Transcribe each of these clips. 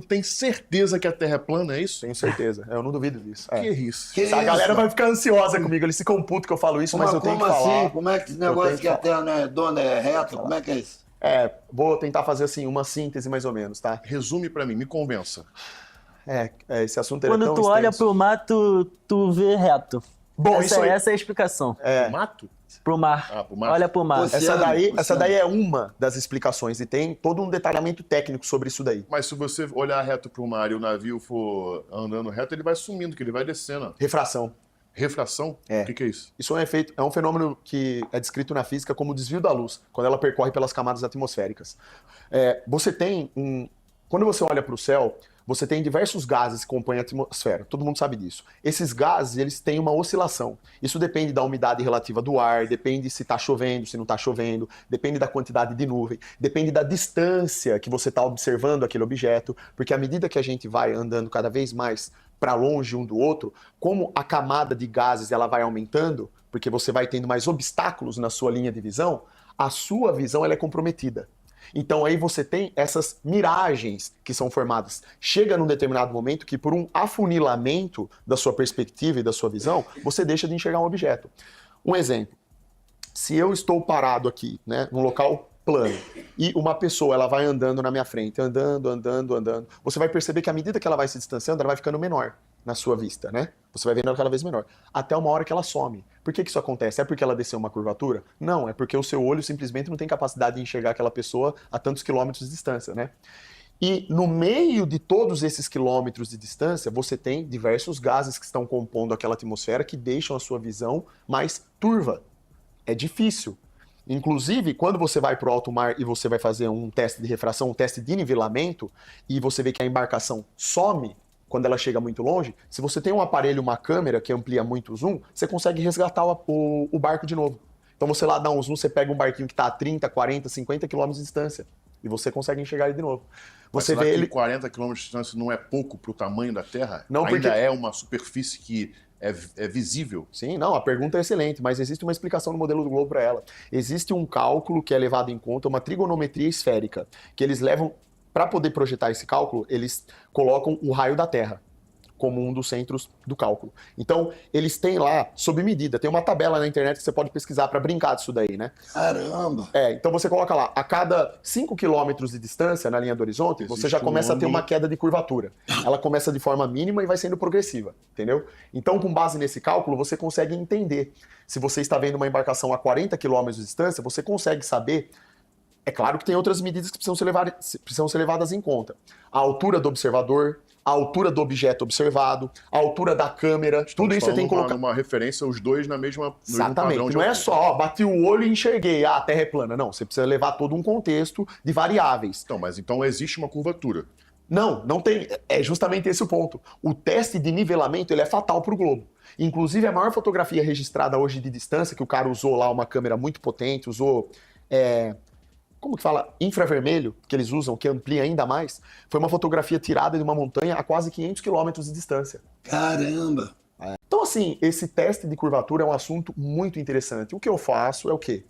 tem certeza que a Terra é plana, é isso? Tenho certeza, eu não duvido disso. Que isso? A galera vai ficar ansiosa comigo, eles ficam putos que eu falo isso, mas eu tenho que Como falar. assim? Como é que esse negócio que a Terra não é redonda, é reta? Como é que é isso? Vou tentar fazer assim, uma síntese mais ou menos, tá? Resume pra mim, me convença. Esse assunto ele é Quando tão tu olha extenso. pro mar, tu vê reto. Bom, isso aí. Essa é a explicação. O mato? Pro mar. Ah, pro mar. Olha pro mar. Essa daí é uma das explicações e tem todo um detalhamento técnico sobre isso daí. Mas se você olhar reto pro mar e o navio for andando reto, ele vai sumindo, que ele vai descendo. Refração. Refração? É. O que é isso? Isso é um fenômeno que é descrito na física como o desvio da luz, quando ela percorre pelas camadas atmosféricas. Quando você olha para o céu, você tem diversos gases que compõem a atmosfera. Todo mundo sabe disso. Esses gases, eles têm uma oscilação. Isso depende da umidade relativa do ar, depende se está chovendo, se não está chovendo, depende da quantidade de nuvem, depende da distância que você está observando aquele objeto, porque à medida que a gente vai andando cada vez mais para longe um do outro, como a camada de gases ela vai aumentando, porque você vai tendo mais obstáculos na sua linha de visão, a sua visão ela é comprometida. Então aí você tem essas miragens que são formadas. Chega num determinado momento que por um afunilamento da sua perspectiva e da sua visão, você deixa de enxergar um objeto. Um exemplo, se eu estou parado aqui, né, num local plano, e uma pessoa ela vai andando na minha frente, andando, você vai perceber que à medida que ela vai se distanciando, ela vai ficando menor na sua vista, né? Você vai vendo ela cada vez menor, até uma hora que ela some. Por que isso acontece? É porque ela desceu uma curvatura? Não, é porque o seu olho simplesmente não tem capacidade de enxergar aquela pessoa a tantos quilômetros de distância, né? E no meio de todos esses quilômetros de distância, você tem diversos gases que estão compondo aquela atmosfera que deixam a sua visão mais turva. É difícil. Inclusive, quando você vai para o alto mar e você vai fazer um teste de refração, um teste de nivelamento, e você vê que a embarcação some quando ela chega muito longe, se você tem um aparelho, uma câmera que amplia muito o zoom, você consegue resgatar o barco de novo. Então você lá dá um zoom, você pega um barquinho que está a 30, 40, 50 quilômetros de distância e você consegue enxergar ele de novo. Você vê ele 40 km de distância não é pouco para o tamanho da Terra? Não, ainda porque é uma superfície que é visível? Sim, não, a pergunta é excelente, mas existe uma explicação no modelo do globo para ela. Existe um cálculo que é levado em conta, uma trigonometria esférica, que eles levam, para poder projetar esse cálculo, eles colocam o raio da Terra como um dos centros do cálculo. Então, eles têm lá, sob medida, tem uma tabela na internet que você pode pesquisar para brincar disso daí, né? Caramba! Então você coloca lá, a cada 5 quilômetros de distância na linha do horizonte, você já começa a ter uma queda de curvatura. Ela começa de forma mínima e vai sendo progressiva, entendeu? Então, com base nesse cálculo, você consegue entender. Se você está vendo uma embarcação a 40 quilômetros de distância, você consegue saber. É claro que tem outras medidas que precisam ser levadas em conta. A altura do observador, a altura do objeto observado, a altura da câmera, tudo isso você tem que colocar. Uma referência, os dois no mesmo Exatamente, padrão de não é altura. só, bati o olho e enxerguei, a Terra é plana. Não, você precisa levar todo um contexto de variáveis. Mas então existe uma curvatura. Não tem, é justamente esse o ponto. O teste de nivelamento ele é fatal para o globo. Inclusive, a maior fotografia registrada hoje de distância, que o cara usou lá uma câmera muito potente, usou... como que fala? Infravermelho, que eles usam, que amplia ainda mais, foi uma fotografia tirada de uma montanha a quase 500 quilômetros de distância. Caramba! Então, assim, esse teste de curvatura é um assunto muito interessante. O que eu faço é o quê?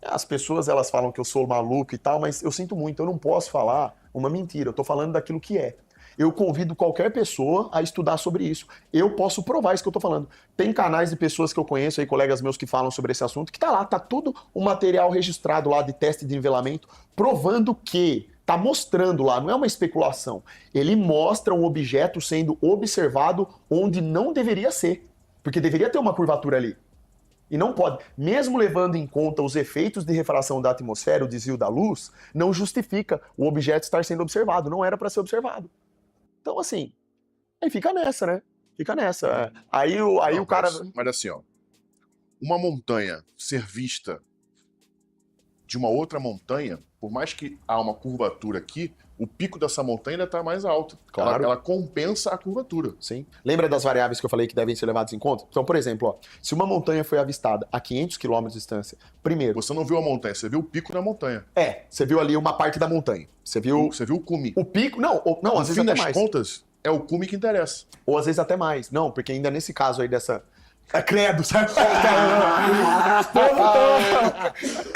As pessoas, elas falam que eu sou maluco e tal, mas eu sinto muito, eu não posso falar uma mentira, eu tô falando daquilo que é. Eu convido qualquer pessoa a estudar sobre isso. Eu posso provar isso que eu tô falando. Tem canais de pessoas que eu conheço aí, colegas meus que falam sobre esse assunto, que tá lá, tá tudo o material registrado lá de teste de nivelamento, provando que, tá mostrando lá, não é uma especulação. Ele mostra um objeto sendo observado onde não deveria ser. Porque deveria ter uma curvatura ali. E não pode. Mesmo levando em conta os efeitos de refração da atmosfera, o desvio da luz, não justifica o objeto estar sendo observado. Não era para ser observado. Então, assim, aí fica nessa, né? Fica nessa. Aí o cara... Mas assim, ó, uma montanha ser vista de uma outra montanha, por mais que há uma curvatura aqui, o pico dessa montanha ainda está mais alto. Claro. Ela compensa a curvatura. Sim. Lembra das variáveis que eu falei que devem ser levadas em conta? Então, por exemplo, ó, se uma montanha foi avistada a 500 km de distância, primeiro... Você não viu a montanha, você viu o pico da montanha. Você viu ali uma parte da montanha. Você viu o cume. O pico, não, No às vezes fim até das mais. contas, é o cume que interessa. Ou às vezes até mais. Não, porque ainda nesse caso aí Credo, sabe?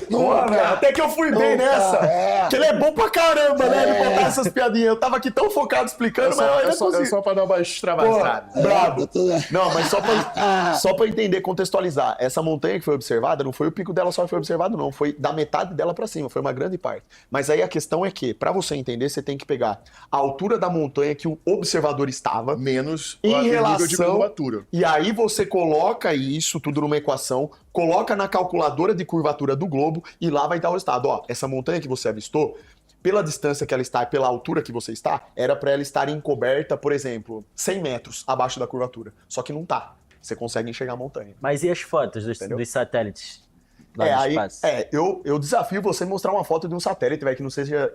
Porra, velho, até que eu fui bem nessa. Porque ele é bom pra caramba, né? Ele botar essas piadinhas. Eu tava aqui tão focado explicando, mas eu ainda consegui. Só pra dar uma extravasada. Brabo. Não, mas só pra entender, contextualizar. Essa montanha que foi observada, não foi o pico dela só que foi observado, não. Foi da metade dela pra cima, foi uma grande parte. Mas aí a questão é que, pra você entender, você tem que pegar a altura da montanha que o observador estava, menos em o nível de relação... curvatura. E aí você coloca isso tudo numa equação, coloca na calculadora de curvatura do globo e lá vai dar o resultado. Ó, essa montanha que você avistou, pela distância que ela está e pela altura que você está, era para ela estar encoberta, por exemplo, 100 metros abaixo da curvatura. Só que não tá. Você consegue enxergar a montanha. Mas e as fotos dos satélites? Lá no Aí, espaço? eu desafio você mostrar uma foto de um satélite, velho, que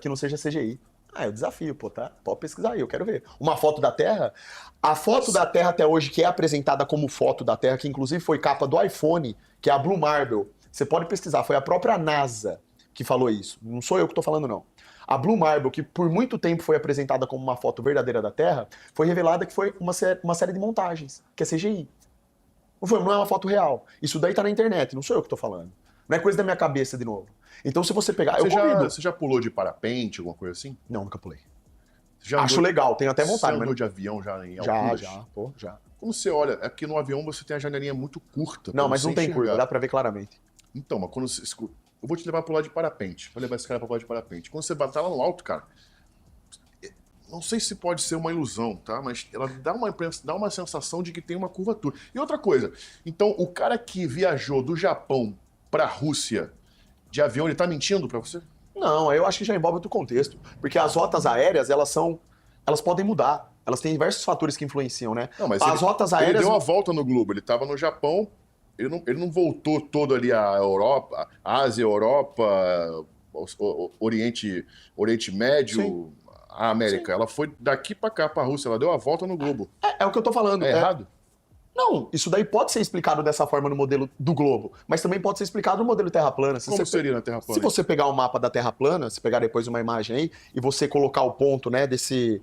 não seja CGI. Eu desafio, pô, tá? Pode pesquisar aí, eu quero ver. Uma foto da Terra? A foto da Terra até hoje, que é apresentada como foto da Terra, que inclusive foi capa do iPhone, que é a Blue Marble. Você pode pesquisar, foi a própria NASA que falou isso. Não sou eu que tô falando, não. A Blue Marble, que por muito tempo foi apresentada como uma foto verdadeira da Terra, foi revelada que foi uma série de montagens, que é CGI. Não é uma foto real. Isso daí tá na internet, não sou eu que tô falando. Não é coisa da minha cabeça de novo. Então, se você pegar... Você já pulou de parapente, alguma coisa assim? Não, nunca pulei. Acho legal, tenho até vontade. Você andou mas... de avião já em alturas? Já. Quando você olha, é porque no avião você tem a janelinha muito curta. Não, mas não tem enxergar. curva, dá pra ver claramente. Então, mas quando você... Eu vou te levar pro lado de parapente. Vou levar esse cara pra pular de parapente. Quando você bater lá no alto, cara... Não sei se pode ser uma ilusão, tá? Mas ela dá uma sensação de que tem uma curvatura. E outra coisa, então o cara que viajou do Japão pra Rússia de avião, ele tá mentindo pra você? Não, eu acho que já envolve outro contexto. Porque as rotas aéreas, elas podem mudar. Elas têm diversos fatores que influenciam, né? Não, mas as rotas aéreas... Ele deu uma volta no globo, ele tava no Japão, ele não voltou todo ali a Europa, a Ásia, Europa, Oriente Médio... Sim. A América, sim. Ela foi daqui pra cá, pra Rússia, ela deu a volta no globo. É o que eu tô falando. É errado? Não, isso daí pode ser explicado dessa forma no modelo do globo, mas também pode ser explicado no modelo terra plana. Como seria na terra plana? Se você pegar o mapa da terra plana, se pegar depois uma imagem aí, e você colocar o ponto, né, desse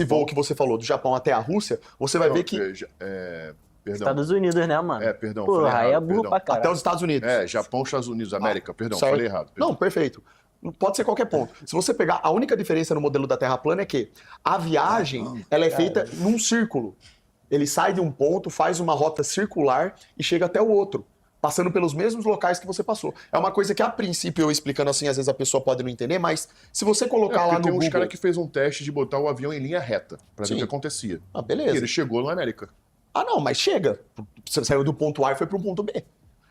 voo que você falou, do Japão até a Rússia, você vai ver que... Perdão. Estados Unidos, né, mano? Perdão. Porra, aí é burro pra caralho. Até os Estados Unidos. Japão, Estados Unidos, América. Perdão, certo. falei errado. Perdão. Não, perfeito. Pode ser qualquer ponto. Se você pegar, a única diferença no modelo da Terra plana é que a viagem, ela é feita num círculo. Ele sai de um ponto, faz uma rota circular e chega até o outro, passando pelos mesmos locais que você passou. É uma coisa que, a princípio, eu explicando assim, às vezes a pessoa pode não entender, mas se você colocar lá no Google... Tem uns caras que fez um teste de botar o avião em linha reta, pra ver o que acontecia. Beleza. E ele chegou na América. Não, mas chega. Você saiu do ponto A e foi para um ponto B.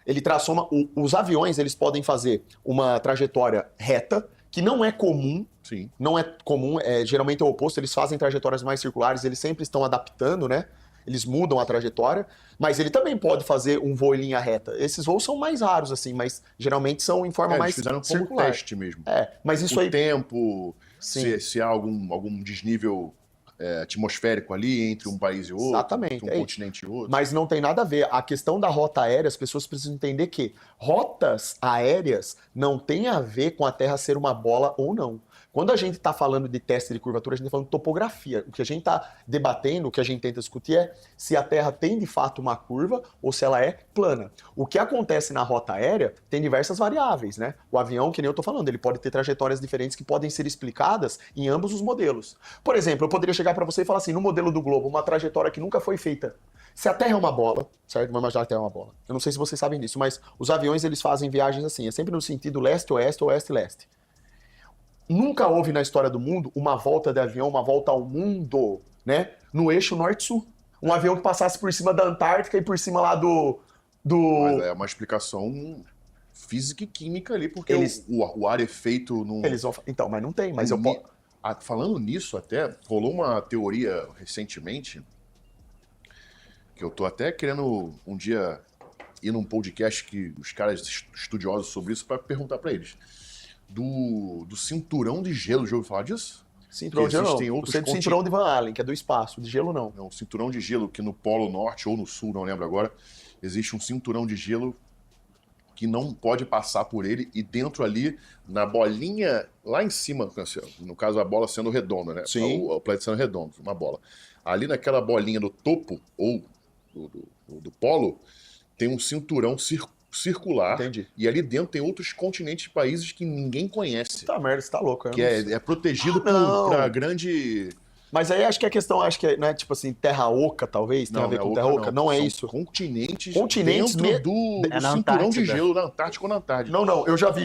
Ele traçou os aviões, eles podem fazer uma trajetória reta, que não é comum. Sim. Não é comum, geralmente é o oposto, eles fazem trajetórias mais circulares, eles sempre estão adaptando, né? Eles mudam a trajetória, mas ele também pode fazer um voo em linha reta. Esses voos são mais raros, assim, mas geralmente são em forma mais circular. Eles fizeram como teste mesmo. Mas isso aí... O tempo, se há algum desnível... atmosférico ali entre um país e outro, exatamente, entre um continente e outro. Mas não tem nada a ver. A questão da rota aérea, as pessoas precisam entender que rotas aéreas não tem a ver com a Terra ser uma bola ou não. Quando a gente está falando de teste de curvatura, a gente está falando de topografia. O que a gente está debatendo, o que a gente tenta discutir é se a Terra tem de fato uma curva ou se ela é plana. O que acontece na rota aérea tem diversas variáveis, né? O avião, que nem eu estou falando, ele pode ter trajetórias diferentes que podem ser explicadas em ambos os modelos. Por exemplo, eu poderia chegar para você e falar assim, no modelo do globo, uma trajetória que nunca foi feita. Se a Terra é uma bola, certo? Vamos imaginar que a Terra é uma bola. Eu não sei se vocês sabem disso, mas os aviões eles fazem viagens assim, é sempre no sentido leste-oeste, oeste-leste. Nunca houve na história do mundo uma volta de avião, uma volta ao mundo, né? No eixo norte-sul. Um avião que passasse por cima da Antártica e por cima lá do... Mas é uma explicação física e química ali, porque o ar é feito num... Então, mas não tem, mas falando nisso até, rolou uma teoria recentemente, que eu tô até querendo um dia ir num podcast que os caras estudiosos sobre isso para perguntar para eles. Do cinturão de gelo, já ouviu falar disso? Cinturão de gelo não. Eu sei do cinturão de Van Allen, que é do espaço, de gelo não. Não, cinturão de gelo, que no Polo Norte ou no Sul, não lembro agora, existe um cinturão de gelo que não pode passar por ele, e dentro ali, na bolinha, lá em cima, no caso a bola sendo redonda, né? Sim. O planeta sendo redondo, uma bola. Ali naquela bolinha do topo, ou do polo, tem um cinturão circular. Entendi. E ali dentro tem outros continentes e países que ninguém conhece. Tá merda, você tá louco. Que é protegido não. por grande... Mas aí acho que a questão, não é tipo assim, terra oca, talvez, tem a ver com terra oca. Não é São isso. continentes Continentes do É na cinturão de Antártida. gelo da Antártica ou na Antártida. Não, eu já vi,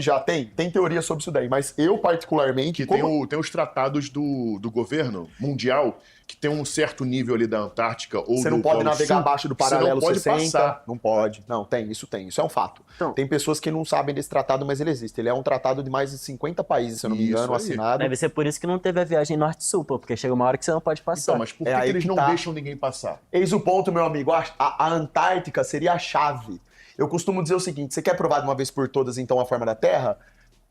tem teoria sobre isso daí, mas eu particularmente... Que tem os tratados do governo mundial, que tem um certo nível ali da Antártica ou Você do não pode Polo navegar Sul, abaixo do você paralelo não pode 60. passar. Não pode. Não, isso é um fato. Então, Tem pessoas que não sabem desse tratado, mas ele existe. Ele é um tratado de mais de 50 países, se eu não me Isso engano, aí. assinado. deve ser por isso que não teve a viagem norte-sul, pô, porque chega uma hora que você não pode passar. Então, mas por que, aí que eles que não tá. deixam ninguém passar? Eis o ponto, meu amigo. A Antártica seria a chave. Eu costumo dizer o seguinte, você quer provar de uma vez por todas, então, a forma da Terra?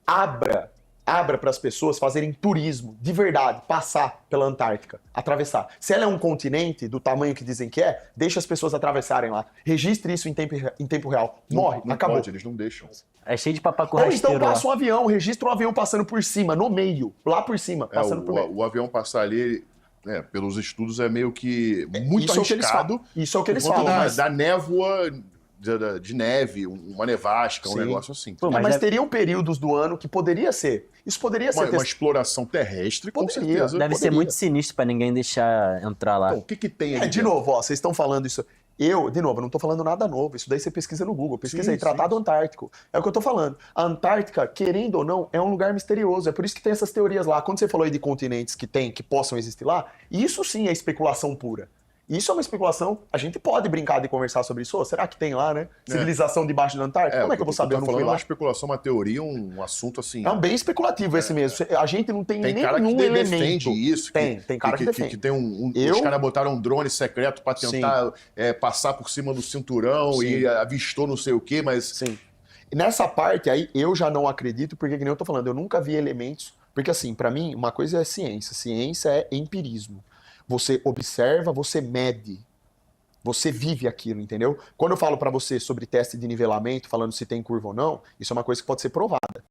Abra para as pessoas fazerem turismo, de verdade, passar pela Antártica, atravessar. Se ela é um continente do tamanho que dizem que é, deixa as pessoas atravessarem lá. Registre isso em tempo real. Morre, não acabou. Pode, eles não deixam. É cheio de papaco Ou rasteiro então lá. passa um avião, registra um avião passando por cima, no meio, lá por cima, passando por meio. O avião passar ali, pelos estudos, é meio que muito Isso é o que eles arriscado. falam. Isso é o que eles por conta falam, da, mas... da névoa, de neve, uma nevasca, um Sim. negócio assim. Pô, Mas mas deve- teriam períodos do ano que poderia ser. Isso poderia ser... Uma exploração terrestre, com Poderia, certeza. Deve ser poderia. muito sinistro pra ninguém deixar entrar lá. Então, o que tem ali? De novo, ó, vocês estão falando isso. Eu não tô falando nada novo. Isso daí você pesquisa no Google. Pesquisa aí, Sim, Tratado sim. Antártico. É o que eu tô falando. A Antártica, querendo ou não, é um lugar misterioso. É por isso que tem essas teorias lá. Quando você falou aí de continentes que possam existir lá, isso sim é especulação pura. Isso é uma especulação. A gente pode brincar de conversar sobre isso. Ô, será que tem lá, né? Civilização debaixo da Antártica? Como é que eu vou saber? Eu Tá não falando fui uma lá. especulação, uma teoria, um assunto assim. É um bem especulativo esse mesmo. A gente não tem, Tem nenhum cara que elemento. defende isso. Tem cara que defende. Que tem Eu- Os caras botaram um drone secreto pra tentar passar por cima do cinturão Sim. e avistou não sei o quê, mas... Sim. E nessa parte aí, eu já não acredito, porque que nem eu tô falando, eu nunca vi elementos. Porque assim, pra mim, uma coisa é ciência. Ciência é empirismo. Você observa, você mede. Você vive aquilo, entendeu? Quando eu falo pra você sobre teste de nivelamento, falando se tem curva ou não, isso é uma coisa que pode ser provada.